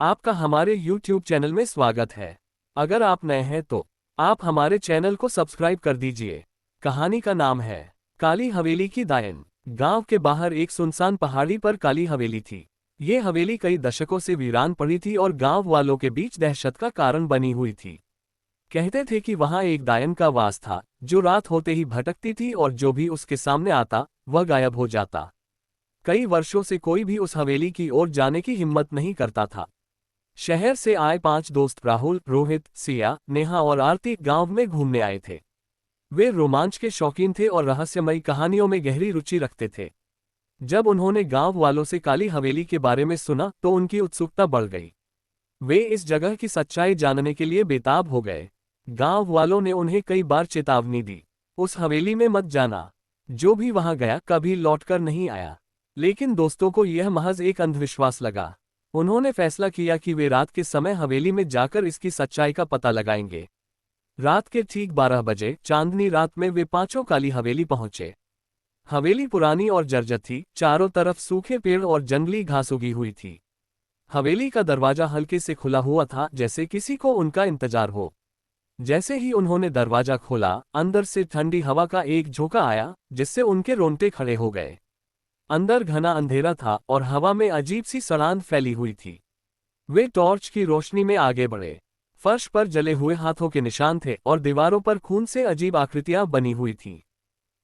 आपका हमारे YouTube channel में स्वागत है। अगर आप नए हैं तो आप हमारे चैनल को सब्सक्राइब कर दीजिए। कहानी का नाम है काली हवेली की दायन। गांव के बाहर एक सुनसान पहाड़ी पर काली हवेली थी। ये हवेली कई दशकों से वीरान पड़ी थी और गांव वालों के बीच दहशत का कारण बनी हुई थी। कहते थे कि वहां एक दायन का वास था, जो रात होते ही भटकती थी और जो भी उसके सामने आता वह गायब हो जाता। कई वर्षों से कोई भी उस हवेली की ओर जाने की हिम्मत नहीं करता था। शहर से आए 5 दोस्त राहुल, रोहित, सिया, नेहा और आरती गांव में घूमने आए थे। वे रोमांच के शौकीन थे और रहस्यमयी कहानियों में गहरी रुचि रखते थे। जब उन्होंने गांव वालों से काली हवेली के बारे में सुना तो उनकी उत्सुकता बढ़ गई। वे इस जगह की सच्चाई जानने के लिए बेताब हो गए। गांव वालों ने उन्हें कई बार चेतावनी दी, उस हवेली में मत जाना, जो भी वहां गया कभी लौटकर नहीं आया। लेकिन दोस्तों को यह महज एक अंधविश्वास लगा। उन्होंने फैसला किया कि वे रात के समय हवेली में जाकर इसकी सच्चाई का पता लगाएंगे। रात के ठीक 12 बजे चांदनी रात में वे पांचों काली हवेली पहुंचे। हवेली पुरानी और जर्जर थी, चारों तरफ सूखे पेड़ और जंगली घास उगी हुई थी। हवेली का दरवाजा हल्के से खुला हुआ था, जैसे किसी को उनका इंतजार हो। जैसे ही उन्होंने दरवाजा खोला, अंदर से ठंडी हवा का एक झोंका आया, जिससे उनके रोंगटे खड़े हो गए। अंदर घना अंधेरा था और हवा में अजीब सी सड़ांध फैली हुई थी। वे टॉर्च की रोशनी में आगे बढ़े। फर्श पर जले हुए हाथों के निशान थे और दीवारों पर खून से अजीब आकृतियां बनी हुई थीं।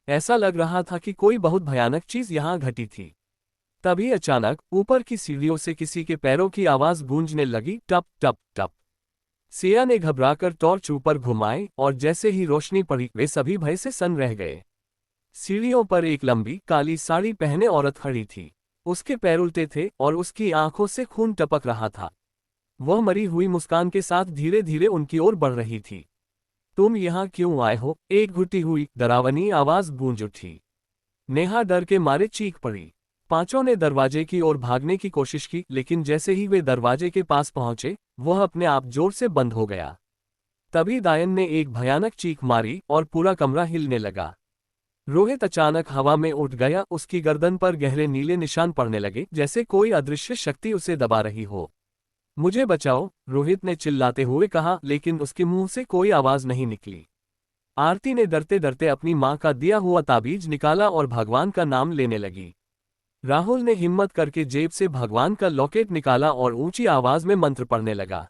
ऐसा लग रहा था कि कोई बहुत भयानक चीज यहां घटी थी। तभी अचानक ऊपर की सीढ़ियों से किसी के पैरों की आवाज गूंजने लगी, टप टप टप। सिया ने घबराकर टॉर्च ऊपर घुमाई और जैसे ही रोशनी पड़ी वे सभी भय से सन्न रह गए। सीढ़ियों पर एक लंबी काली साड़ी पहने औरत खड़ी थी। उसके पैर उल्टे थे और उसकी आंखों से खून टपक रहा था। वह मरी हुई मुस्कान के साथ धीरे धीरे उनकी ओर बढ़ रही थी। तुम यहाँ क्यों आए हो? एक घुटी हुई डरावनी आवाज गूंज उठी। नेहा डर के मारे चीख पड़ी। पांचों ने दरवाजे की ओर भागने की कोशिश की, लेकिन जैसे ही वे दरवाजे के पास पहुंचे वह अपने आप जोर से बंद हो गया। तभी दायन ने एक भयानक चीख मारी और पूरा कमरा हिलने लगा। रोहित अचानक हवा में उठ गया, उसकी गर्दन पर गहरे नीले निशान पड़ने लगे, जैसे कोई अदृश्य शक्ति उसे दबा रही हो। मुझे बचाओ, रोहित ने चिल्लाते हुए कहा, लेकिन उसके मुंह से कोई आवाज नहीं निकली। आरती ने डरते डरते अपनी मां का दिया हुआ ताबीज निकाला और भगवान का नाम लेने लगी। राहुल ने हिम्मत करके जेब से भगवान का लॉकेट निकाला और ऊंची आवाज में मंत्र पढ़ने लगा।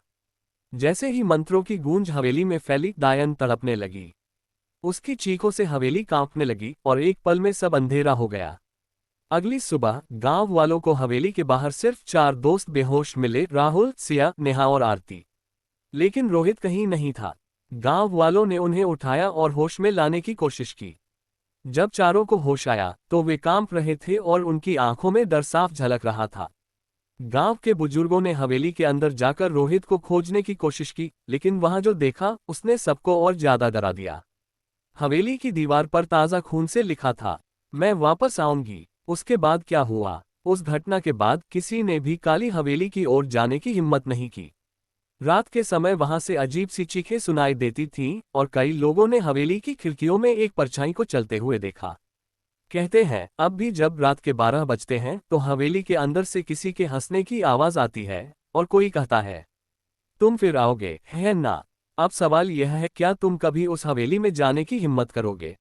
जैसे ही मंत्रों की गूंज हवेली में फैली, दायन तड़पने लगी। उसकी चीखों से हवेली कांपने लगी और एक पल में सब अंधेरा हो गया। अगली सुबह गांव वालों को हवेली के बाहर सिर्फ 4 दोस्त बेहोश मिले, राहुल, सिया, नेहा और आरती। लेकिन रोहित कहीं नहीं था। गांव वालों ने उन्हें उठाया और होश में लाने की कोशिश की। जब चारों को होश आया तो वे कांप रहे थे और उनकी आंखों में डर साफ झलक रहा था। गांव के बुजुर्गों ने हवेली के अंदर जाकर रोहित को खोजने की कोशिश की, लेकिन वहां जो देखा उसने सबको और ज्यादा डरा दिया। हवेली की दीवार पर ताज़ा खून से लिखा था, मैं वापस आऊंगी। उसके बाद क्या हुआ? उस घटना के बाद किसी ने भी काली हवेली की ओर जाने की हिम्मत नहीं की। रात के समय वहां से अजीब सी चीखें सुनाई देती थीं और कई लोगों ने हवेली की खिड़कियों में एक परछाई को चलते हुए देखा। कहते हैं अब भी जब रात के 12 बजते हैं तो हवेली के अंदर से किसी के हंसने की आवाज आती है और कोई कहता है, तुम फिर आओगे, है ना? अब सवाल यह है, क्या तुम कभी उस हवेली में जाने की हिम्मत करोगे?